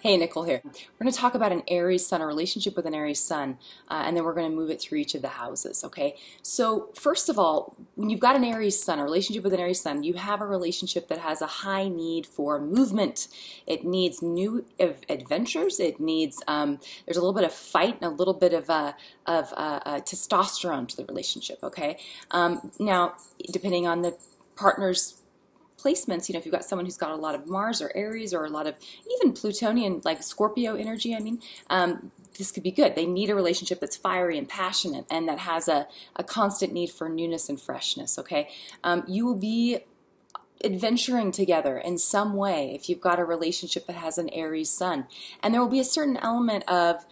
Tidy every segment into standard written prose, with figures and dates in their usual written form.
Hey, Nicole here. We're going to talk about an Aries Sun, a relationship with an Aries Sun, and then we're going to move it through each of the houses, okay? So first of all, when you've got an Aries Sun, a relationship with an Aries Sun, you have a relationship that has a high need for movement. It needs new adventures. It needs, there's a little bit of fight and a little bit of testosterone to the relationship, okay? Now, depending on the partner's placements, you know, if you've got someone who's got a lot of Mars or Aries or a lot of even Plutonian, like Scorpio energy, this could be good. They need a relationship that's fiery and passionate and that has a constant need for newness and freshness, okay? You will be adventuring together in some way if you've got a relationship that has an Aries Sun. And there will be a certain element of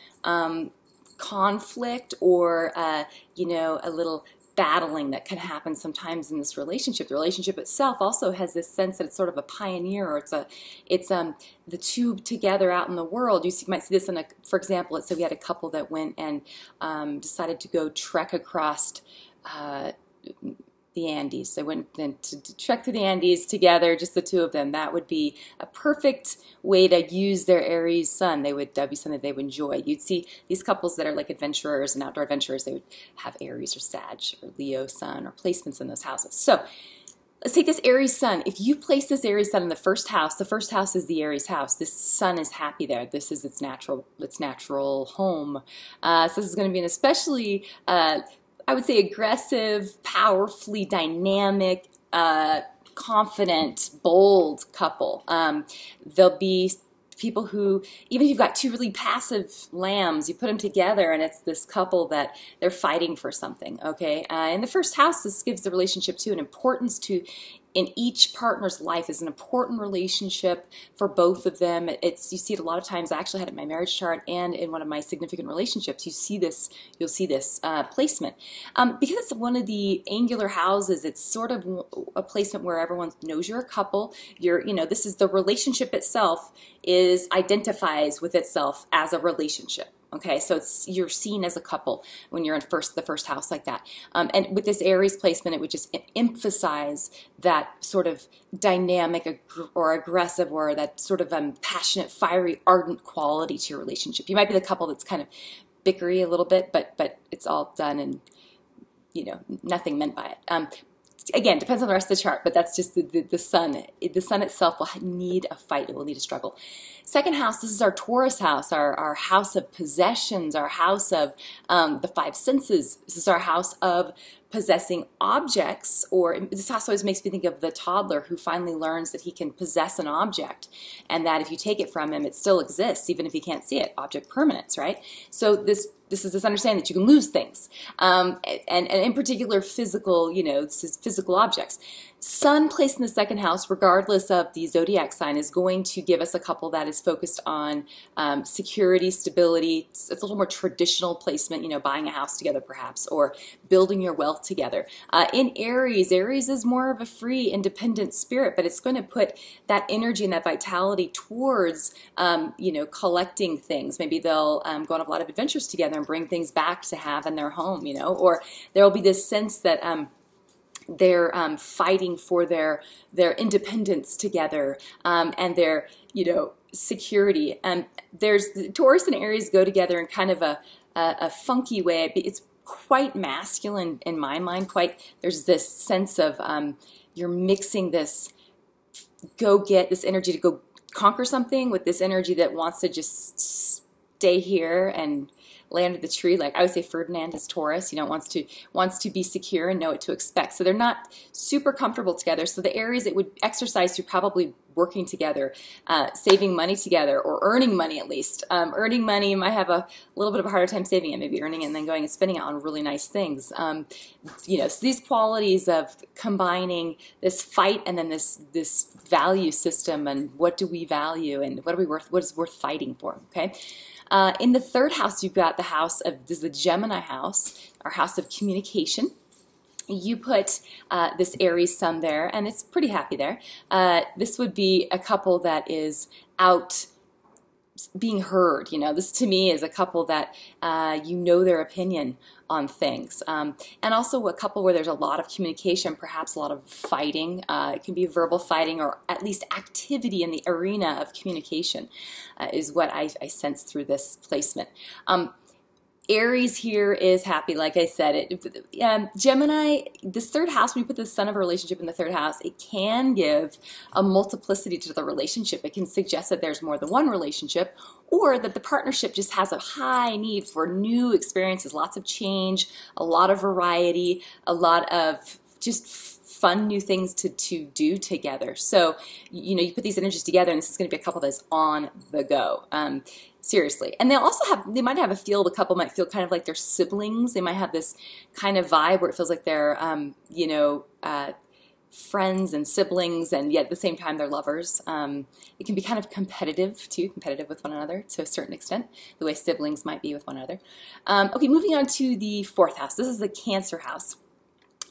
conflict or, you know, a little battling that can happen sometimes in this relationship. The relationship itself also has this sense that it's sort of a pioneer, or it's the two together out in the world. You might see this in for example, let's say we had a couple that went and decided to go trek across the Andes. They went to trek through the Andes together, just the two of them. That would be a perfect way to use their Aries Sun. That would be something they would enjoy. You'd see these couples that are like adventurers and outdoor adventurers, they would have Aries or Sag or Leo Sun or placements in those houses. So let's take this Aries Sun. If you place this Aries Sun in the first house is the Aries house. This Sun is happy there. This is its natural home. So this is going to be an especially I would say aggressive, powerfully dynamic, confident, bold couple. There'll be people who, even if you've got two really passive lambs, you put them together and it's this couple that they're fighting for something, okay? In the first house, this gives the relationship too an importance to, in each partner's life is an important relationship for both of them. You see it a lot of times. I actually had it in my marriage chart and in one of my significant relationships. You'll see this placement. Because it's one of the angular houses, it's sort of a placement where everyone knows you're a couple. This is the relationship itself identifies with itself as a relationship. Okay, so you're seen as a couple when you're in the first house like that. And with this Aries placement, it would just emphasize that sort of dynamic or aggressive or that sort of passionate, fiery, ardent quality to your relationship. You might be the couple that's kind of bickery a little bit, but it's all done and, you know, nothing meant by it. Again, depends on the rest of the chart, but that's just the Sun. The Sun itself will need a fight. It will need a struggle. Second house, this is our Taurus house, our house of possessions, our house of the five senses. This is our house of possessing objects, or this house always makes me think of the toddler who finally learns that he can possess an object and that if you take it from him, it still exists, even if he can't see it. Object permanence, right? So this is this understanding that you can lose things, and in particular physical, you know, this is physical objects. Sun placed in the second house, regardless of the zodiac sign, is going to give us a couple that is focused on security, stability. It's a little more traditional placement, you know, buying a house together perhaps, or building your wealth together. In Aries is more of a free, independent spirit, but it's going to put that energy and that vitality towards, you know, collecting things. Maybe they'll go on a lot of adventures together and bring things back to have in their home, you know, or there will be this sense that they're fighting for their independence together and their, you know, security. There's Taurus and Aries go together in kind of a funky way. It's quite masculine in my mind. There's this sense of you're mixing this this energy to go conquer something with this energy that wants to just stay here and lay under the tree. Like I would say Ferdinand is Taurus, you know, wants to be secure and know what to expect. So they're not super comfortable together. So the Aries, it would exercise through probably working together, saving money together, or earning money at least. Earning money, you might have a little bit of a harder time saving it, maybe earning it and then going and spending it on really nice things. You know, so these qualities of combining this fight and then this value system, and what do we value and what is worth fighting for, okay? In the third house, you've got the house of, this is the Gemini house, our house of communication. You put this Aries Sun there, and it's pretty happy there. This would be a couple that is out being heard. You know, this to me is a couple that you know their opinion on things, and also a couple where there's a lot of communication, perhaps a lot of fighting. It can be verbal fighting or at least activity in the arena of communication is what I sense through this placement. Aries here is happy, like I said. Gemini, this third house, when you put the sun of a relationship in the third house, it can give a multiplicity to the relationship. It can suggest that there's more than one relationship, or that the partnership just has a high need for new experiences, lots of change, a lot of variety, a lot of just fun new things to do together. So, you know, you put these energies together and this is going to be a couple that's on the go. Seriously. And they might have a feel, the couple might feel kind of like they're siblings. They might have this kind of vibe where it feels like they're, you know, friends and siblings, and yet at the same time they're lovers. It can be kind of competitive too, competitive with one another to a certain extent, the way siblings might be with one another. Okay, moving on to the fourth house. This is the Cancer house.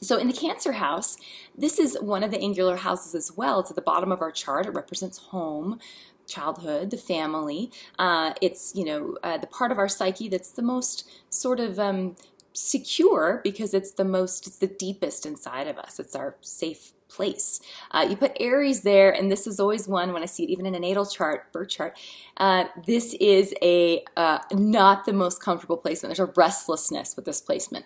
So in the Cancer house, this is one of the angular houses as well. It's at the bottom of our chart. It represents home, childhood, the family. It's, you know, the part of our psyche that's the most sort of secure, because it's the deepest inside of us. It's our safe place. You put Aries there, and this is always one, when I see it even in a natal chart, birth chart, this is not the most comfortable placement. There's a restlessness with this placement.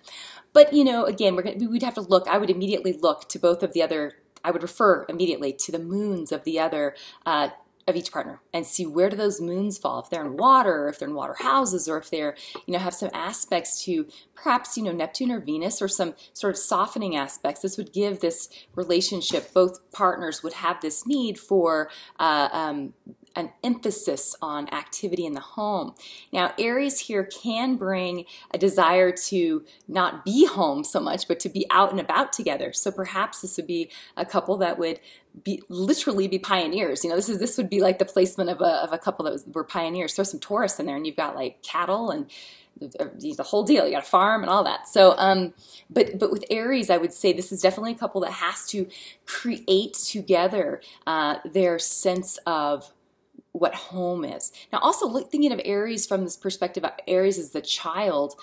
But, you know, again, we'd have to look. I would immediately look to both of the other, I would refer immediately to the moons of the other, of each partner, and see where do those moons fall, if they're in water, or if they're in water houses, or if they're, you know, have some aspects to perhaps, you know, Neptune or Venus, or some sort of softening aspects. This would give this relationship, both partners would have this need for an emphasis on activity in the home. Now, Aries here can bring a desire to not be home so much, but to be out and about together. So perhaps this would be a couple that would literally be pioneers. You know, this would be like the placement of a couple that were pioneers. Throw some Taurus in there, and you've got like cattle and the whole deal. You got a farm and all that. So, but with Aries, I would say this is definitely a couple that has to create together their sense of what home is. Now, also thinking of Aries from this perspective, Aries is the child.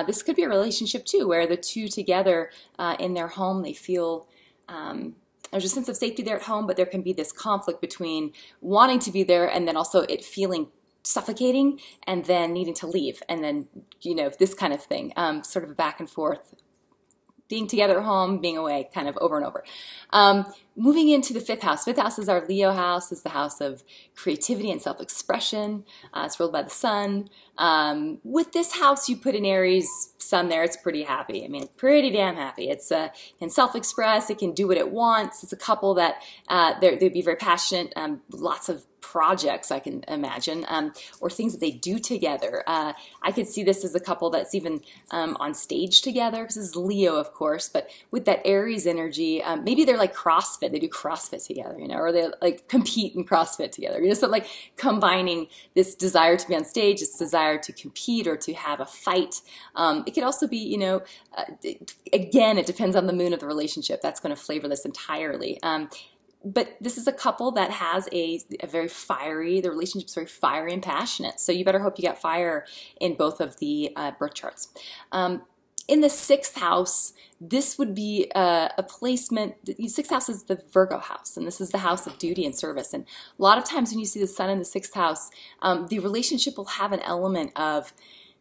This could be a relationship too, where the two together in their home, they feel there's a sense of safety there at home, but there can be this conflict between wanting to be there and then also it feeling suffocating and then needing to leave, and then, you know, this kind of thing, sort of a back and forth, being together at home, being away, kind of over and over. Moving into the fifth house. Fifth house is our Leo house. It's the house of creativity and self-expression. It's ruled by the sun. With this house, you put an Aries sun there. It's pretty happy. I mean, pretty damn happy. It's can self-express. It can do what it wants. It's a couple that they'd be very passionate. Lots of projects, I can imagine, or things that they do together. I could see this as a couple that's even on stage together, because this is Leo, of course, but with that Aries energy, maybe they're like CrossFit. They do CrossFit together, you know, or they like compete in CrossFit together. You know, so like combining this desire to be on stage, this desire to compete or to have a fight. It could also be, you know, again, it depends on the moon of the relationship. That's going to flavor this entirely. But this is a couple that has a very fiery, the relationship's very fiery and passionate. So you better hope you got fire in both of the birth charts. In the sixth house, this would be a placement. The sixth house is the Virgo house, and this is the house of duty and service. And a lot of times when you see the sun in the sixth house, the relationship will have an element of,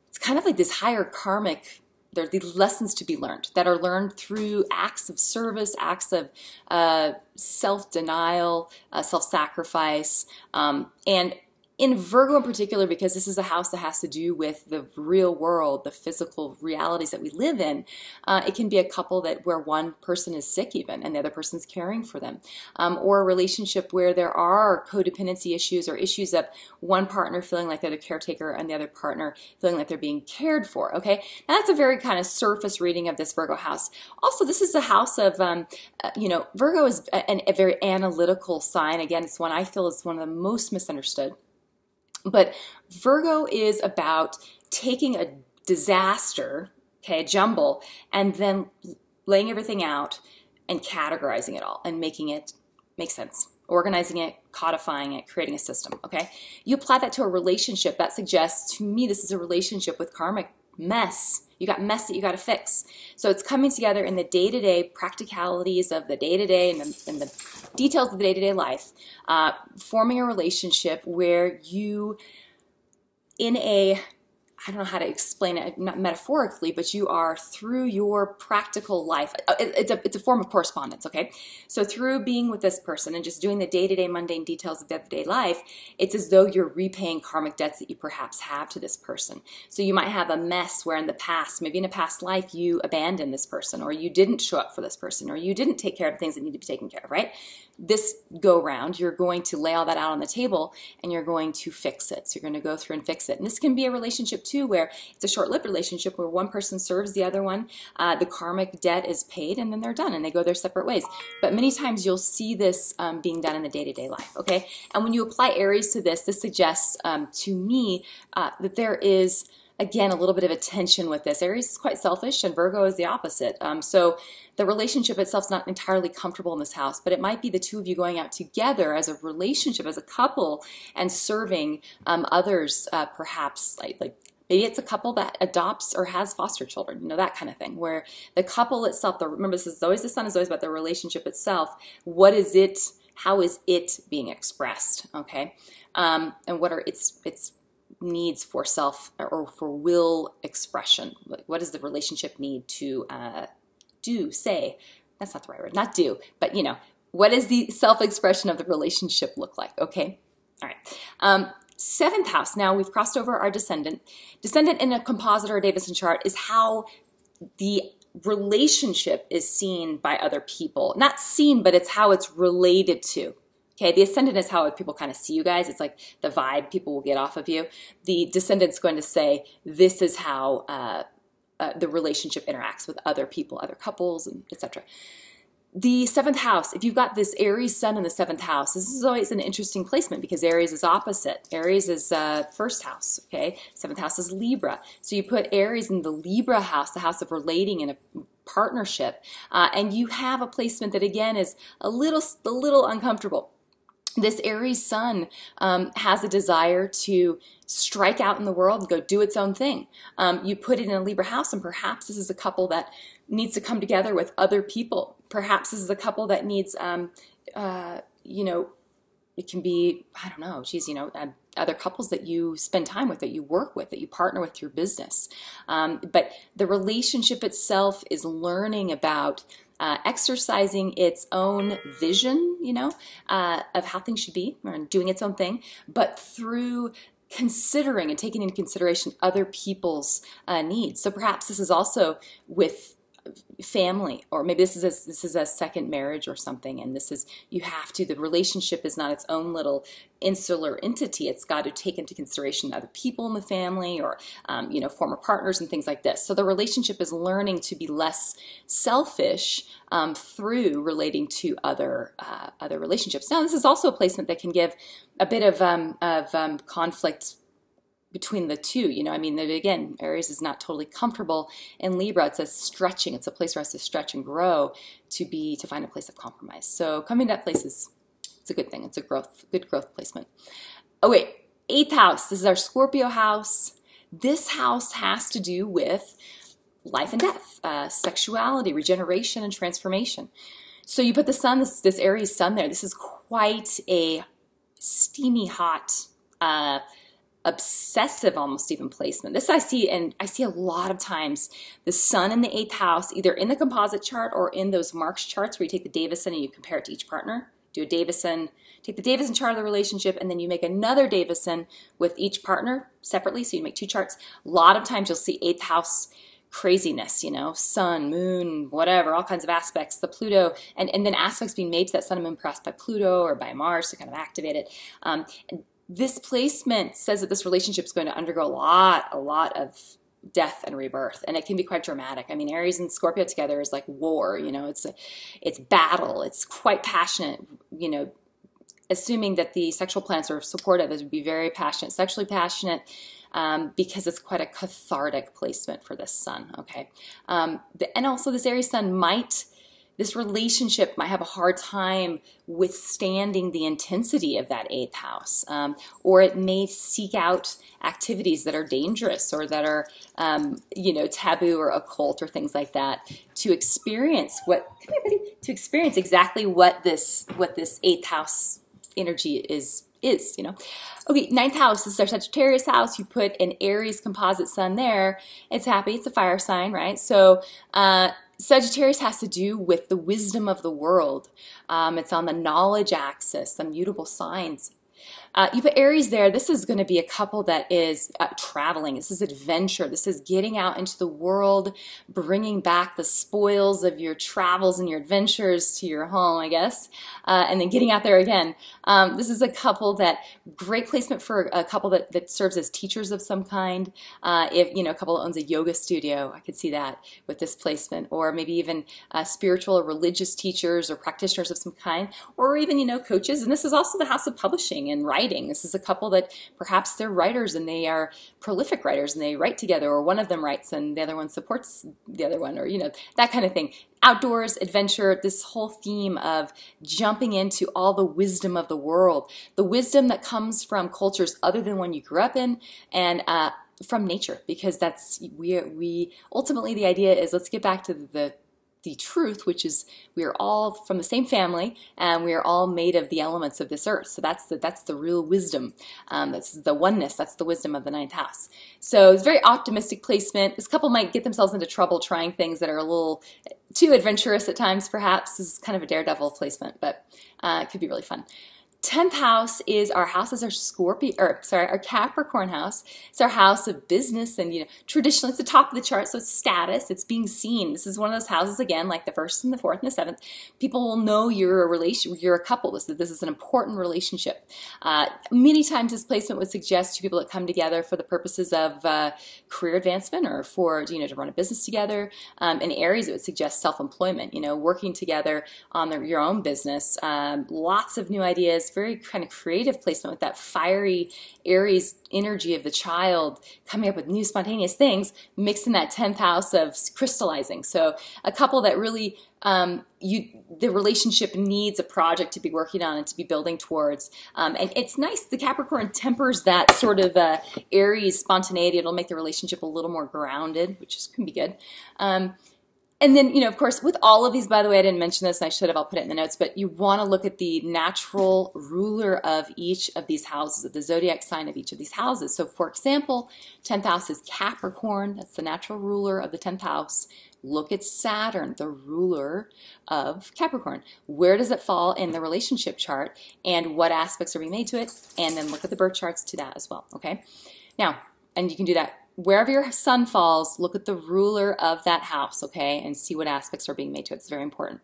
it's kind of like this higher karmic. There are the lessons to be learned that are learned through acts of service, acts of self-denial, self-sacrifice, and in Virgo in particular, because this is a house that has to do with the real world, the physical realities that we live in, it can be a couple that where one person is sick even and the other person's caring for them, or a relationship where there are codependency issues or issues of one partner feeling like they're the caretaker and the other partner feeling like they're being cared for, okay? Now that's a very kind of surface reading of this Virgo house. Also, this is a house of, you know, Virgo is a very analytical sign. Again, it's one I feel is one of the most misunderstood. But Virgo is about taking a disaster, okay, a jumble, and then laying everything out and categorizing it all and making it make sense. organizing it, codifying it, creating a system, okay? You apply that to a relationship. That suggests to me this is a relationship with karmic mess. You got mess that you got to fix. So it's coming together in the day-to-day practicalities of the day-to-day and the details of the day-to-day life, forming a relationship where you, in a, I don't know how to explain it, not metaphorically, but you are through your practical life. It's a form of correspondence, okay? So through being with this person and just doing the day-to-day mundane details of everyday life, it's as though you're repaying karmic debts that you perhaps have to this person. So you might have a mess where in the past, maybe in a past life, you abandoned this person, or you didn't show up for this person, or you didn't take care of the things that need to be taken care of, right? This go round, you're going to lay all that out on the table and you're going to fix it. So you're going to go through and fix it. And this can be a relationship too, where it's a short-lived relationship where one person serves the other one, the karmic debt is paid, and then they're done and they go their separate ways. But many times you'll see this being done in the day-to-day life, okay? And when you apply Aries to this, this suggests to me that there is, again, a little bit of a tension with this. Aries is quite selfish and Virgo is the opposite. So the relationship itself is not entirely comfortable in this house, but it might be the two of you going out together as a relationship, as a couple, and serving others, perhaps like maybe it's a couple that adopts or has foster children, you know, that kind of thing, where the couple itself, remember this is always, the sun is always about the relationship itself. What is it? How is it being expressed? Okay. And what are its needs for self or for will expression? What does the relationship need to do, say? That's not the right word, not do, but you know, what does the self-expression of the relationship look like? Okay. All right. Seventh house. Now we've crossed over our descendant. Descendant in a composite or a Davison chart is how the relationship is seen by other people. Not seen, but it's how it's related to. Okay, the ascendant is how people kind of see you guys. It's like the vibe people will get off of you. The descendant's going to say, this is how the relationship interacts with other people, other couples, and etc. The seventh house, if you've got this Aries sun in the seventh house, this is always an interesting placement because Aries is opposite. Aries is first house, okay? Seventh house is Libra. So you put Aries in the Libra house, the house of relating in a partnership, and you have a placement that, again, is a little uncomfortable. This Aries sun has a desire to strike out in the world and go do its own thing. You put it in a Libra house, and perhaps this is a couple that needs to come together with other people. Perhaps this is a couple that needs, you know, it can be, I don't know, geez, you know, other couples that you spend time with, that you work with, that you partner with through business. But the relationship itself is learning about exercising its own vision, you know, of how things should be, or doing its own thing, but through considering and taking into consideration other people's needs. So perhaps this is also with family, or maybe this is a second marriage or something, and this is, you have to, the relationship is not its own little insular entity. It's got to take into consideration other people in the family, or you know, former partners and things like this. So the relationship is learning to be less selfish through relating to other relationships. Now, this is also a placement that can give a bit of conflict between the two, you know, I mean, again, Aries is not totally comfortable in Libra. It's a stretching. It's a place for us to stretch and grow, to find a place of compromise. So coming to that place it's a good thing. It's a good growth placement. Oh wait, eighth house. This is our Scorpio house. This house has to do with life and death, sexuality, regeneration, and transformation. So you put the sun, this Aries sun there. This is quite a steamy, hot, obsessive, almost even placement. This I see, and I see a lot of times the sun in the eighth house, either in the composite chart or in those Marks charts where you take the Davison and you compare it to each partner. Do a Davison, take the Davison chart of the relationship, and then you make another Davison with each partner separately. So you make two charts. A lot of times you'll see eighth house craziness, you know, sun, moon, whatever, all kinds of aspects, the Pluto, and then aspects being made to that sun and moon perhaps by Pluto or by Mars to kind of activate it. This placement says that this relationship is going to undergo a lot of death and rebirth, and it can be quite dramatic. I mean, Aries and Scorpio together is like war, you know, it's battle, it's quite passionate, you know, assuming that the sexual planets are supportive, it would be very passionate, sexually passionate, because it's quite a cathartic placement for this sun, okay? And also this Aries sun might this relationship might have a hard time withstanding the intensity of that 8th house, or it may seek out activities that are dangerous or that are, you know, taboo or occult or things like that, to experience to experience exactly what this 8th house energy is, you know. Okay, 9th house is our Sagittarius house. You put an Aries composite sun there. It's happy. It's a fire sign, right? So Sagittarius has to do with the wisdom of the world. It's on the knowledge axis, the mutable signs. You put Aries there. This is going to be a couple that is traveling. This is adventure. This is getting out into the world, bringing back the spoils of your travels and your adventures to your home, I guess, and then getting out there again. This is a couple that, great placement for a couple that serves as teachers of some kind. If, you know, a couple that owns a yoga studio, I could see that with this placement, or maybe even spiritual or religious teachers or practitioners of some kind, or even, you know, coaches. And this is also the house of publishing and writing. This is a couple that perhaps they're writers and they are prolific writers and they write together, or one of them writes and the other one supports the other one, or, you know, that kind of thing. Outdoors, adventure, this whole theme of jumping into all the wisdom of the world, the wisdom that comes from cultures other than one you grew up in, and from nature, because that's, we ultimately, the idea is, let's get back to the truth, which is we are all from the same family and we are all made of the elements of this earth. So that's the real wisdom. That's the oneness. That's the wisdom of the 9th house. So it's a very optimistic placement. This couple might get themselves into trouble trying things that are a little too adventurous at times, perhaps. This is kind of a daredevil placement, but it could be really fun. 10th house is our our Capricorn house. It's our house of business, and, you know, traditionally it's the top of the chart, so it's status, it's being seen. This is one of those houses, again, like the 1st and the 4th and the 7th. People will know you're a couple. This is an important relationship. Many times this placement would suggest to people that come together for the purposes of career advancement, or for, you know, to run a business together. In Aries, it would suggest self-employment, you know, working together on your own business. Lots of new ideas. Very kind of creative placement with that fiery Aries energy of the child, coming up with new spontaneous things, mixed in that 10th house of crystallizing. So a couple that really, the relationship needs a project to be working on and to be building towards. And it's nice, the Capricorn tempers that sort of Aries spontaneity. It'll make the relationship a little more grounded, which can be good. And then, you know, of course, with all of these, by the way, I didn't mention this, and I should have, I'll put it in the notes, but you want to look at the natural ruler of each of these houses, of the zodiac sign of each of these houses. So, for example, 10th house is Capricorn. That's the natural ruler of the 10th house. Look at Saturn, the ruler of Capricorn. Where does it fall in the relationship chart, and what aspects are being made to it? And then look at the birth charts to that as well, okay? Now, and you can do that wherever your sun falls, look at the ruler of that house, okay, and see what aspects are being made to it. It's very important.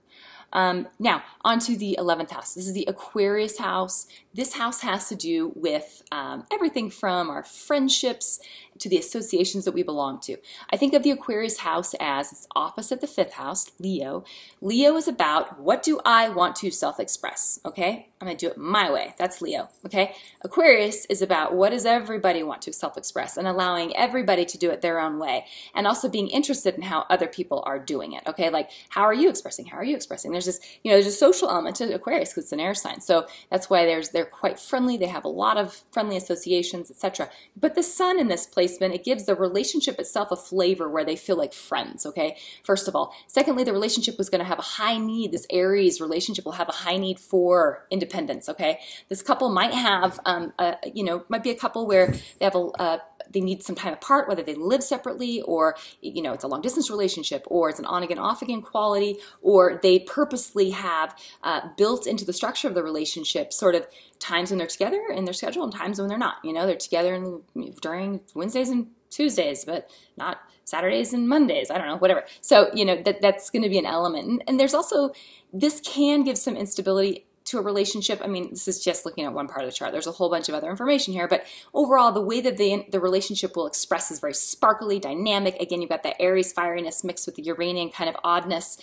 Now, on to the 11th house. This is the Aquarius house. This house has to do with everything from our friendships to the associations that we belong to. I think of the Aquarius house as it's opposite the 5th house, Leo. Leo is about, what do I want to self-express, okay? I'm going to do it my way. That's Leo, okay? Aquarius is about, what does everybody want to self-express, and allowing everybody to do it their own way, and also being interested in how other people are doing it, okay? Like, how are you expressing? How are you expressing? There's this, you know, there's a social element to Aquarius because it's an air sign. So that's why they're quite friendly. They have a lot of friendly associations, etc. But the sun in this placement, it gives the relationship itself a flavor where they feel like friends, okay? First of all. Secondly, the relationship was going to have a high need. This Aries relationship will have a high need for independence, okay? This couple might have, you know, might be a couple where they have they need some time apart, whether they live separately, or, you know, it's a long distance relationship, or it's an on again, off again quality, or they purposely have built into the structure of the relationship sort of times when they're together in their schedule and times when they're not. You know, they're together during Wednesdays and Tuesdays, but not Saturdays and Mondays. I don't know, whatever. So, you know, that's going to be an element. And there's also, this can give some instability to a relationship. I mean, this is just looking at one part of the chart. There's a whole bunch of other information here, but overall, the way that the relationship will express is very sparkly, dynamic. Again, you've got that Aries fieriness mixed with the Uranian kind of oddness.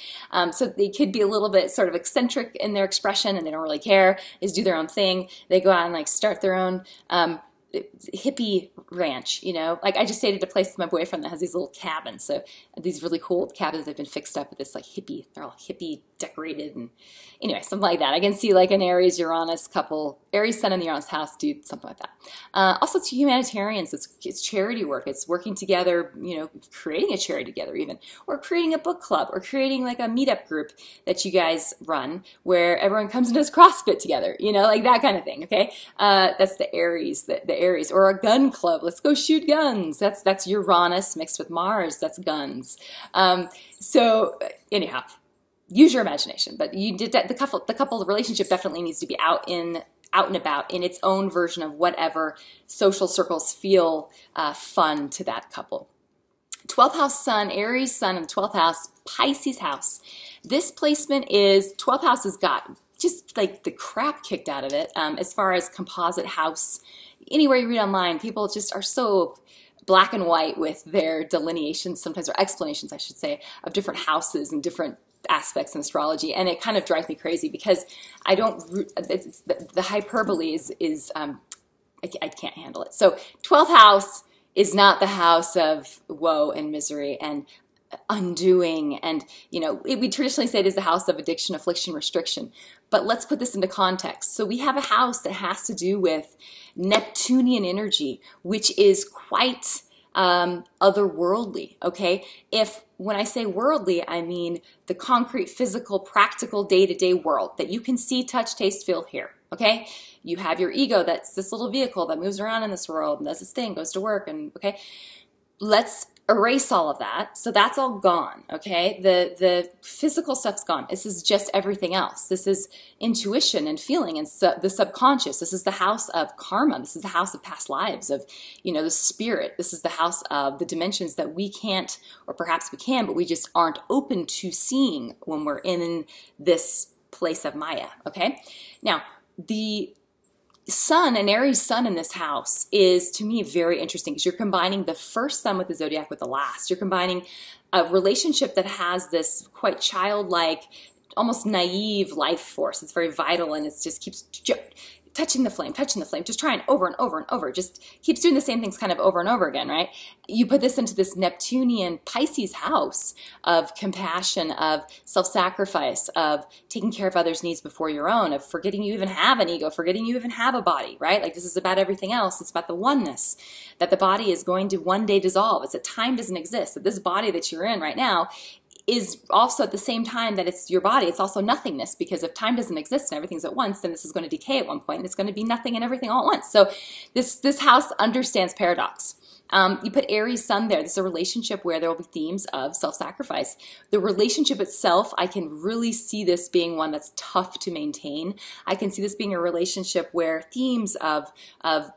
So they could be a little bit sort of eccentric in their expression, and they don't really care. They just do their own thing. They go out and like start their own hippie ranch, you know, like I just stayed at a place with my boyfriend that has these little cabins. So these really cool cabins that have been fixed up with this like hippie, they're all hippie decorated, and anyway, something like that. I can see like an Aries Uranus couple, Aries Sun in the Uranus house, do something like that. Also, it's humanitarians. It's charity work. It's working together, you know, creating a charity together even, or creating a book club, or creating like a meetup group that you guys run where everyone comes and does CrossFit together, you know, like that kind of thing. Okay, that's the Aries, the Aries, or a gun club. Let's go shoot guns. That's Uranus mixed with Mars. That's guns. So anyhow, use your imagination, but you did that. The couple relationship definitely needs to be out and about in its own version of whatever social circles feel fun to that couple. 12th house sun, Aries sun in the 12th house, Pisces house. This placement is, 12th house has got just like the crap kicked out of it as far as composite house. Anywhere you read online, people just are so black and white with their delineations sometimes, or explanations, I should say, of different houses and different aspects in astrology, and it kind of drives me crazy because I don't, the hyperbole is I can't handle it. So 12th house is not the house of woe and misery and undoing, and you know, we traditionally say it is the house of addiction, affliction, restriction. But let's put this into context. So we have a house that has to do with Neptunian energy, which is quite otherworldly, okay? When I say worldly, I mean the concrete, physical, practical, day-to-day world that you can see, touch, taste, feel, hear, okay? You have your ego, that's this little vehicle that moves around in this world and does its thing, goes to work, and okay? Let's erase all of that. So that's all gone, okay? The physical stuff's gone. This is just everything else. This is intuition and feeling and the subconscious. This is the house of karma. This is the house of past lives, of, you know, the spirit. This is the house of the dimensions that we can't, or perhaps we can, but we just aren't open to seeing when we're in this place of Maya, okay? Now, the sun, an Aries sun in this house is, to me, very interesting because you're combining the first sun with the zodiac with the last. You're combining a relationship that has this quite childlike, almost naive life force. It's very vital, and it just keeps touching the flame, just trying over and over and over, just keeps doing the same things kind of over and over again, right? You put this into this Neptunian Pisces house of compassion, of self-sacrifice, of taking care of others' needs before your own, of forgetting you even have an ego, forgetting you even have a body, right? Like, this is about everything else. It's about the oneness, that the body is going to one day dissolve. It's that time doesn't exist, that this body that you're in right now is also at the same time that it's your body, it's also nothingness, because if time doesn't exist and everything's at once, then this is going to decay at one point, and it's going to be nothing and everything all at once. So this house understands paradox. You put Aries sun there. This is a relationship where there will be themes of self-sacrifice. The relationship itself, I can really see this being one that's tough to maintain. I can see this being a relationship where themes of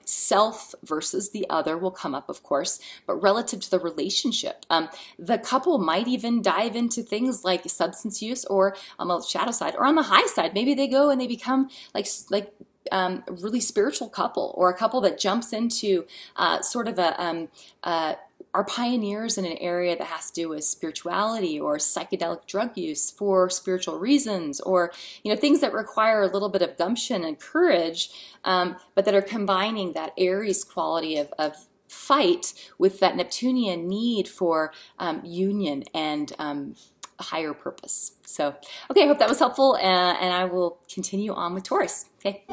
self versus the other will come up, of course, but relative to the relationship. The couple might even dive into things like substance use, or on the shadow side, or on the high side. Maybe they go and they become like a really spiritual couple, or a couple that jumps into sort of are pioneers in an area that has to do with spirituality or psychedelic drug use for spiritual reasons, or, you know, things that require a little bit of gumption and courage, but that are combining that Aries quality of fight with that Neptunian need for union and a higher purpose. So, okay, I hope that was helpful, and I will continue on with Taurus. Okay.